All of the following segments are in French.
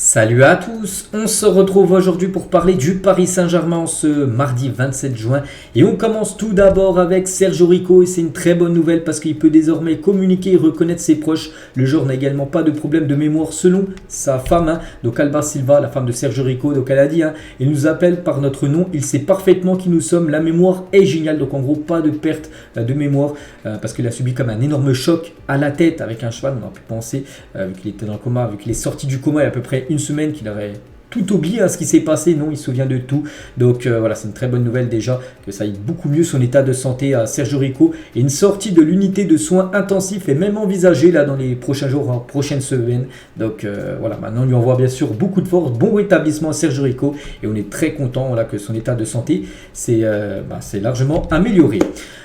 Salut à tous, on se retrouve aujourd'hui pour parler du Paris Saint-Germain ce mardi 27 juin et on commence tout d'abord avec Sergio Rico et c'est une très bonne nouvelle parce qu'il peut désormais communiquer et reconnaître ses proches. Le joueur n'a également pas de problème de mémoire selon sa femme, donc Alba Silva, la femme de Sergio Rico, donc elle a dit, il nous appelle par notre nom, il sait parfaitement qui nous sommes, la mémoire est géniale, donc en gros pas de perte de mémoire parce qu'il a subi comme un énorme choc à la tête avec un cheval, on a pu penser, vu qu'il était dans le coma, vu qu'il est sorti du coma il y a à peu près une semaine qu'il aurait tout oublié ce qui s'est passé, non, il se souvient de tout. Donc voilà, c'est une très bonne nouvelle déjà, que ça aille beaucoup mieux son état de santé à Sergio Rico. Et une sortie de l'unité de soins intensifs est même envisagée là dans les prochains jours, prochaines semaines. Donc voilà, maintenant on lui envoie bien sûr beaucoup de force, bon rétablissement à Sergio Rico. Et on est très content là, que son état de santé s'est largement amélioré.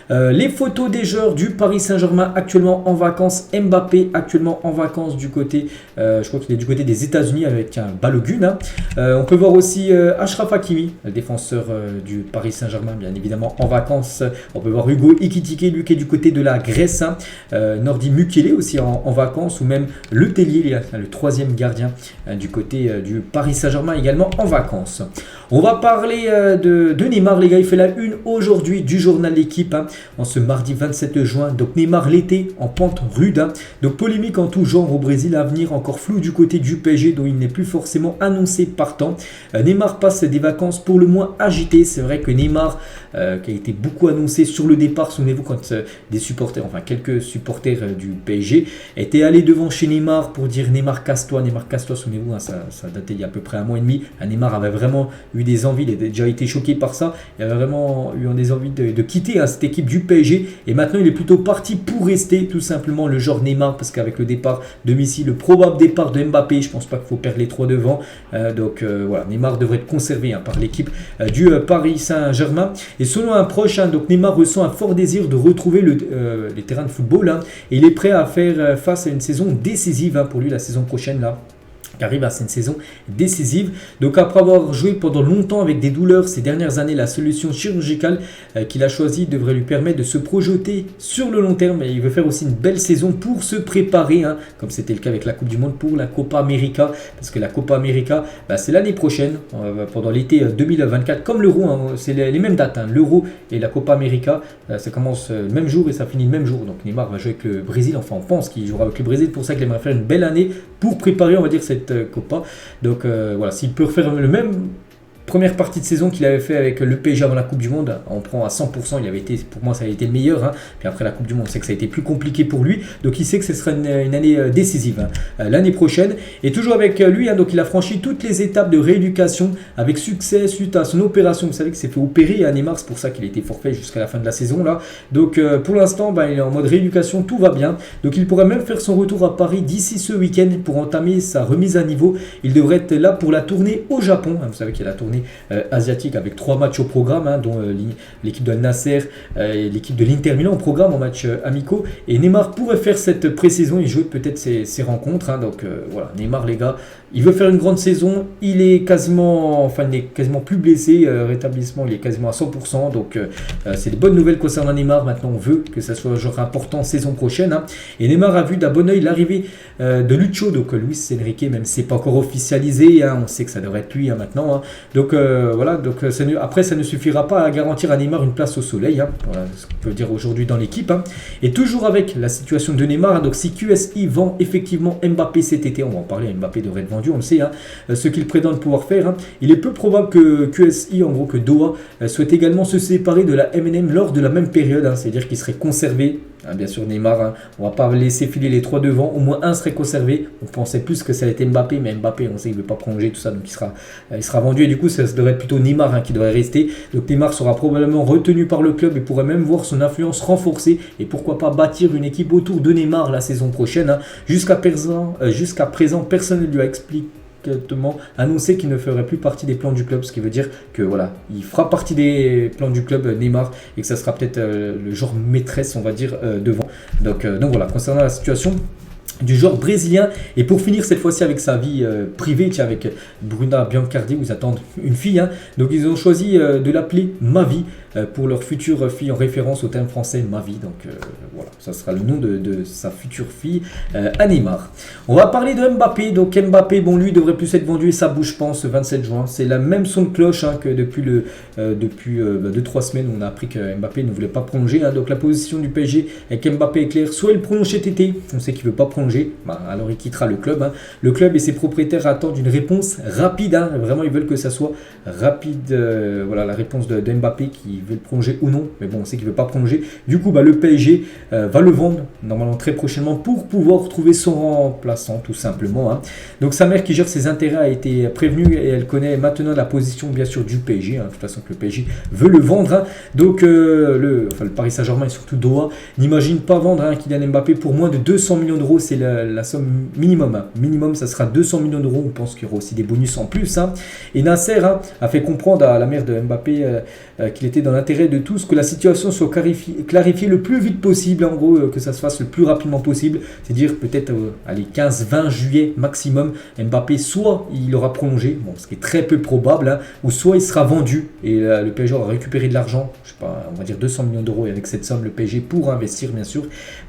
Les photos des joueurs du Paris Saint-Germain actuellement en vacances. Mbappé actuellement en vacances du côté, je crois qu'il est du côté des États-Unis avec un Balogun. On peut voir aussi Achraf Hakimi, le défenseur du Paris Saint-Germain, bien évidemment en vacances. On peut voir Hugo Ekitike, lui qui est du côté de la Grèce. Nordi Mukele aussi en vacances, ou même Le Tellier, le troisième gardien du côté du Paris Saint-Germain également en vacances. On va parler de Neymar, les gars. Il fait la une aujourd'hui du journal L'équipe en ce mardi 27 juin. Donc Neymar l'été en pente rude. Donc polémique en tout genre au Brésil, avenir encore flou du côté du PSG dont il n'est plus forcément annoncé partant. Neymar passe des vacances pour le moins agitées. C'est vrai que Neymar qui a été beaucoup annoncé sur le départ, souvenez-vous quand des supporters, enfin quelques supporters du PSG étaient allés devant chez Neymar pour dire Neymar casse-toi, souvenez-vous, ça datait il y a à peu près un mois et demi. Neymar avait vraiment eu des envies, il avait déjà été choqué par ça, il avait vraiment eu des envies de quitter cette équipe du PSG et maintenant il est plutôt parti pour rester tout simplement le genre Neymar, parce qu'avec le départ de Messi, le probable départ de Mbappé, je pense pas qu'il faut perdre les trois devant, donc voilà, Neymar devrait être conservé par l'équipe du Paris Saint-Germain. Et selon un proche, donc Neymar ressent un fort désir de retrouver les terrains de football et il est prêt à faire face à une saison décisive pour lui la saison prochaine là. Arrive à cette saison décisive. Donc après avoir joué pendant longtemps avec des douleurs ces dernières années, la solution chirurgicale qu'il a choisie devrait lui permettre de se projeter sur le long terme. Et il veut faire aussi une belle saison pour se préparer, comme c'était le cas avec la Coupe du Monde, pour la Copa América. Parce que la Copa América, c'est l'année prochaine, pendant l'été 2024, comme l'Euro, c'est les mêmes dates. L'Euro et la Copa América, ça commence le même jour et ça finit le même jour. Donc Neymar va jouer avec le Brésil, enfin on pense qu'il jouera avec le Brésil, pour ça qu'il aimerait faire une belle année pour préparer, on va dire, cette Copa. Donc voilà, s'il peut faire le même première partie de saison qu'il avait fait avec le PSG avant la Coupe du Monde, on prend à 100%, il avait été, pour moi ça a été le meilleur, puis après la Coupe du Monde, on sait que ça a été plus compliqué pour lui, donc il sait que ce sera une année décisive l'année prochaine, et toujours avec lui, donc il a franchi toutes les étapes de rééducation avec succès suite à son opération. Vous savez qu'il s'est fait opérer à Neymar, c'est pour ça qu'il a été forfait jusqu'à la fin de la saison là, donc pour l'instant il est en mode rééducation, tout va bien, donc il pourrait même faire son retour à Paris d'ici ce week-end pour entamer sa remise à niveau. Il devrait être là pour la tournée au Japon, vous savez qu'il y a la tournée asiatique avec 3 matchs au programme, dont l'équipe de Al Nasser et l'équipe de l'Inter Milan au programme en match amicaux, et Neymar pourrait faire cette pré-saison et jouer peut-être ces rencontres, donc voilà, Neymar les gars, il veut faire une grande saison, il est quasiment plus blessé, rétablissement il est quasiment à 100%, donc c'est des bonnes nouvelles concernant Neymar. Maintenant on veut que ça soit un joueur important saison prochaine, et Neymar a vu d'un bon oeil l'arrivée de Lucho, donc Luis Enrique, même si c'est pas encore officialisé, on sait que ça devrait être lui maintenant, donc voilà, donc après ça ne suffira pas à garantir à Neymar une place au soleil, voilà ce qu'on peut dire aujourd'hui dans l'équipe, et toujours avec la situation de Neymar, donc si QSI vend effectivement Mbappé cet été, on va en parler, Mbappé devrait être vendu, on le sait, ce qu'il prétend pouvoir faire, il est peu probable que QSI, en gros que Doha, souhaite également se séparer de la MNM lors de la même période, c'est-à-dire qu'il serait conservé. Bien sûr Neymar, on va pas laisser filer les trois devant, au moins un serait conservé. On pensait plus que ça allait être Mbappé, mais Mbappé on sait qu'il ne veut pas prolonger tout ça, donc il sera vendu, et du coup ça devrait être plutôt Neymar qui devrait rester. Donc Neymar sera probablement retenu par le club et pourrait même voir son influence renforcée, et pourquoi pas bâtir une équipe autour de Neymar la saison prochaine. Jusqu'à présent personne ne lui a expliqué annoncé qu'il ne ferait plus partie des plans du club, ce qui veut dire que voilà, il fera partie des plans du club Neymar, et que ça sera peut-être le genre maîtresse, on va dire, devant. Donc voilà, concernant la situation du genre brésilien. Et pour finir cette fois-ci avec sa vie privée, tiens, avec Bruna Biancardi, où ils attendent une fille, hein. Donc ils ont choisi de l'appeler Mavi pour leur future fille, en référence au terme français Mavi. Donc voilà, ça sera le nom de sa future fille à Neymar. On va parler de Mbappé. Donc Mbappé, bon, lui devrait plus être vendu et ça bouge pas ce 27 juin. C'est la même son de cloche, hein, que depuis 2-3 semaines, on a appris que Mbappé ne voulait pas prolonger, hein. Donc la position du PSG avec Mbappé est claire, soit il prolonge cet été, on sait qu'il ne veut pas prolonger, alors il quittera le club, hein. Le club et ses propriétaires attendent une réponse rapide, hein. Vraiment ils veulent que ça soit rapide, voilà la réponse de Mbappé qui veut le prolonger ou non, mais bon on sait qu'il ne veut pas prolonger. Du coup le PSG va le vendre normalement très prochainement pour pouvoir trouver son remplaçant tout simplement, hein. Donc sa mère qui gère ses intérêts a été prévenue et elle connaît maintenant la position bien sûr du PSG, hein. De toute façon que le PSG veut le vendre, hein. Donc le Paris Saint-Germain et surtout Doha n'imagine pas vendre, hein, Kylian Mbappé pour moins de 200 millions d'euros. C'est la somme minimum, hein. Minimum ça sera 200 millions d'euros. On pense qu'il y aura aussi des bonus en plus, hein. Et Nasser, hein, a fait comprendre à la mère de Mbappé qu'il était dans l'intérêt de tous que la situation soit clarifiée le plus vite possible, en gros que ça se fasse le plus rapidement possible, c'est-à-dire peut-être allez 15-20 juillet maximum. Mbappé soit il aura prolongé, bon, ce qui est très peu probable, hein, ou soit il sera vendu et le PSG aura récupéré de l'argent, je sais pas, on va dire 200 millions d'euros, et avec cette somme le PSG pourra investir bien sûr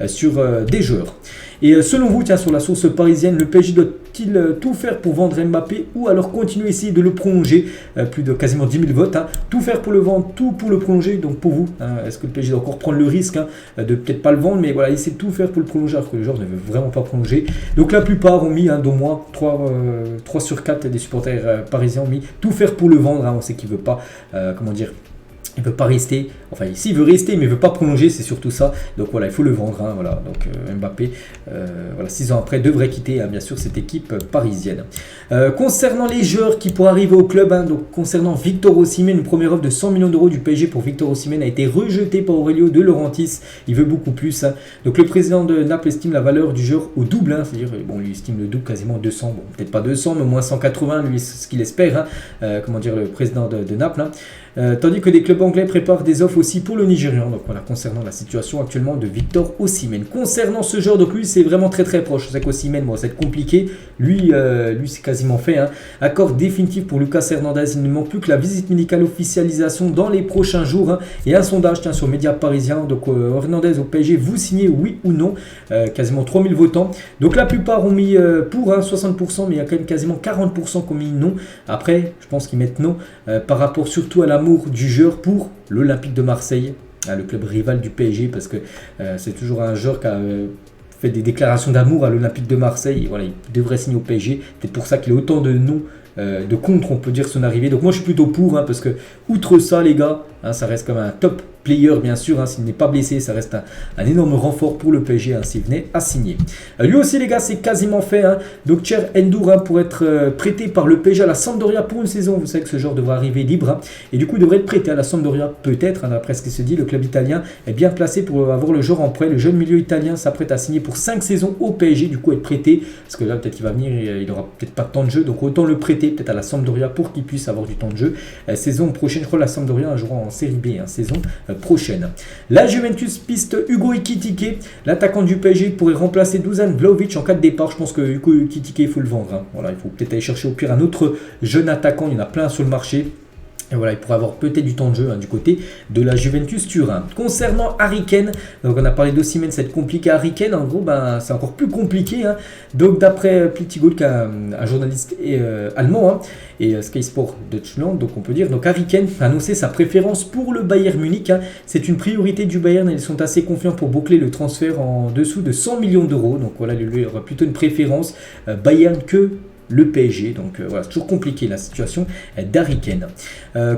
sur des joueurs. Et selon vous, tiens, sur la source parisienne, le PSG doit-il tout faire pour vendre Mbappé ou alors continuer à essayer de le prolonger? Plus de quasiment 10 000 votes, hein. Tout faire pour le vendre, tout pour le prolonger. Donc pour vous, hein, est-ce que le PSG doit encore prendre le risque, hein, de peut-être pas le vendre, mais voilà, essayer de tout faire pour le prolonger alors que le joueur ne veut vraiment pas prolonger. Donc la plupart ont mis, hein, dont moi, 3 sur 4 des supporters parisiens ont mis tout faire pour le vendre, hein. On sait qu'il ne veut pas, comment dire, il ne veut pas rester, enfin ici il veut rester mais il ne veut pas prolonger, c'est surtout ça. Donc voilà, il faut le vendre, hein, voilà. Donc Mbappé, voilà, 6 ans après, devrait quitter, hein, bien sûr cette équipe parisienne. Concernant les joueurs qui pourraient arriver au club, hein, donc concernant Victor Osimhen, une première offre de 100 millions d'euros du PSG pour Victor Osimhen a été rejetée par Aurelio De Laurentiis. Il veut beaucoup plus, hein. Donc le président de Naples estime la valeur du joueur au double, hein, c'est-à-dire, bon, lui estime le double, quasiment 200, bon peut-être pas 200 mais au moins 180, lui c'est ce qu'il espère, hein, comment dire, le président de Naples, hein. Tandis que des clubs anglais préparent des offres aussi pour le Nigérian. Donc voilà, concernant la situation actuellement de Victor Osimhen. Concernant ce joueur, donc lui c'est vraiment très très proche. Je sais qu'Osimhen, bon, ça va être compliqué. Lui c'est quasiment fait, hein. Accord définitif pour Lucas Hernandez. Il ne manque plus que la visite médicale officialisation dans les prochains jours, hein. Et un sondage, tiens, sur Média Parisien. Donc Hernandez au PSG, vous signez oui ou non? Quasiment 3000 votants. Donc la plupart ont mis pour, hein, 60%, mais il y a quand même quasiment 40% qui ont mis non. Après, je pense qu'ils mettent non par rapport surtout à l'amour du joueur pour l'Olympique de Marseille, le club rival du PSG, parce que c'est toujours un joueur qui a fait des déclarations d'amour à l'Olympique de Marseille. Et voilà, il devrait signer au PSG. C'est pour ça qu'il y a autant de non, de contre, on peut dire, son arrivée. Donc moi je suis plutôt pour, hein, parce que outre ça les gars, hein, ça reste comme un top player bien sûr, hein, s'il n'est pas blessé, ça reste un énorme renfort pour le PSG, hein, s'il venait à signer. Lui aussi les gars, c'est quasiment fait, hein. Donc Cher Endour, hein, pour être prêté par le PSG à la Sampdoria pour une saison. Vous savez que ce joueur devrait arriver libre, hein, et du coup il devrait être prêté à la Sampdoria peut-être, hein, d'après ce qui se dit. Le club italien est bien placé pour avoir le joueur en prêt. Le jeune milieu italien s'apprête à signer pour 5 saisons au PSG, du coup être prêté, parce que là peut-être qu'il va venir, il n'aura peut-être pas de temps de jeu, donc autant le prêter peut-être à la Sampdoria pour qu'il puisse avoir du temps de jeu. Saison prochaine, je crois la Sampdoria jouera en série B, hein, saison prochaine. La Juventus piste Hugo Ekitike, l'attaquant du PSG pourrait remplacer Dusan Vlahovic en cas de départ. Je pense que Hugo Ekitike, il faut le vendre, hein. Voilà, il faut peut-être aller chercher au pire un autre jeune attaquant, il y en a plein sur le marché. Et voilà, il pourrait avoir peut-être du temps de jeu, hein, du côté de la Juventus Turin. Concernant Harry Kane, donc on a parlé d'Osimhen, c'est compliqué. Harry Kane, en gros, ben, c'est encore plus compliqué, hein. Donc d'après Plytigol, un journaliste allemand, hein, et Sky Sport Deutschland, donc on peut dire, donc Harry Kane a annoncé sa préférence pour le Bayern Munich, hein. C'est une priorité du Bayern et ils sont assez confiants pour boucler le transfert en dessous de 100 millions d'euros. Donc voilà, lui il aura plutôt une préférence Bayern que le PSG. Donc voilà, c'est toujours compliqué la situation d'Harry Kane.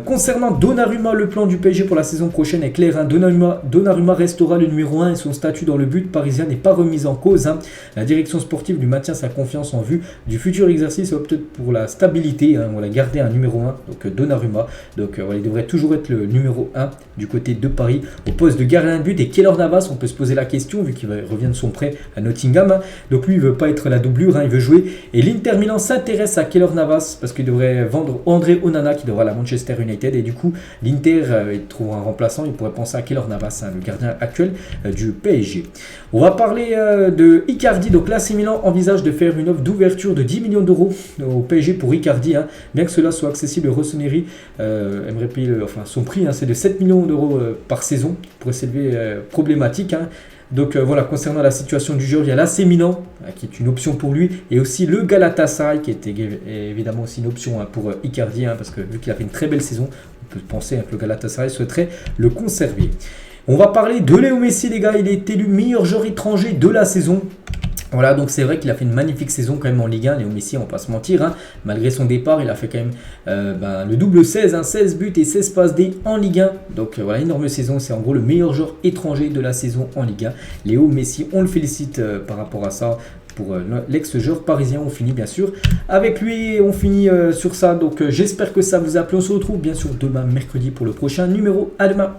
Concernant Donnarumma, le plan du PSG pour la saison prochaine est clair, hein. Donnarumma restera le numéro 1 et son statut dans le but parisien n'est pas remis en cause, hein. La direction sportive lui maintient sa confiance en vue du futur exercice et opte pour la stabilité, hein. On va garder un numéro 1, donc Donnarumma. Donc voilà, il devrait toujours être le numéro 1 du côté de Paris au poste de gardien de but. Et Keylor Navas, on peut se poser la question vu qu'il revient de son prêt à Nottingham, hein. Donc lui il veut pas être la doublure, hein, il veut jouer. Et l'Inter Milan s'intéresse à Keylor Navas parce qu'il devrait vendre André Onana qui devra aller à Manchester United. Et du coup, l'Inter il trouve un remplaçant. Il pourrait penser à Keylor Navas, hein, le gardien actuel du PSG. On va parler de Icardi. Donc l'AC Milan envisage de faire une offre d'ouverture de 10 millions d'euros au PSG pour Icardi. Hein. Bien que cela soit accessible, Rossoneri aimerait payer son prix. Hein, c'est de 7 millions d'euros par saison. Qui pourrait s'élever problématique. Hein. Donc voilà, concernant la situation du joueur, il y a l'AC Milan qui est une option pour lui et aussi le Galatasaray qui est évidemment aussi une option pour Icardi parce que vu qu'il a fait une très belle saison, on peut penser que le Galatasaray souhaiterait le conserver. On va parler de Léo Messi les gars, il est élu meilleur joueur étranger de la saison. Voilà, donc c'est vrai qu'il a fait une magnifique saison quand même en Ligue 1, Léo Messi, on va pas se mentir. Hein. Malgré son départ, il a fait quand même le double 16, 16 buts et 16 passes D en Ligue 1. Donc voilà, énorme saison, c'est en gros le meilleur joueur étranger de la saison en Ligue 1. Léo Messi, on le félicite par rapport à ça. Pour l'ex-joueur parisien, on finit bien sûr avec lui, on finit sur ça. Donc j'espère que ça vous a plu, on se retrouve bien sûr demain mercredi pour le prochain numéro. À demain.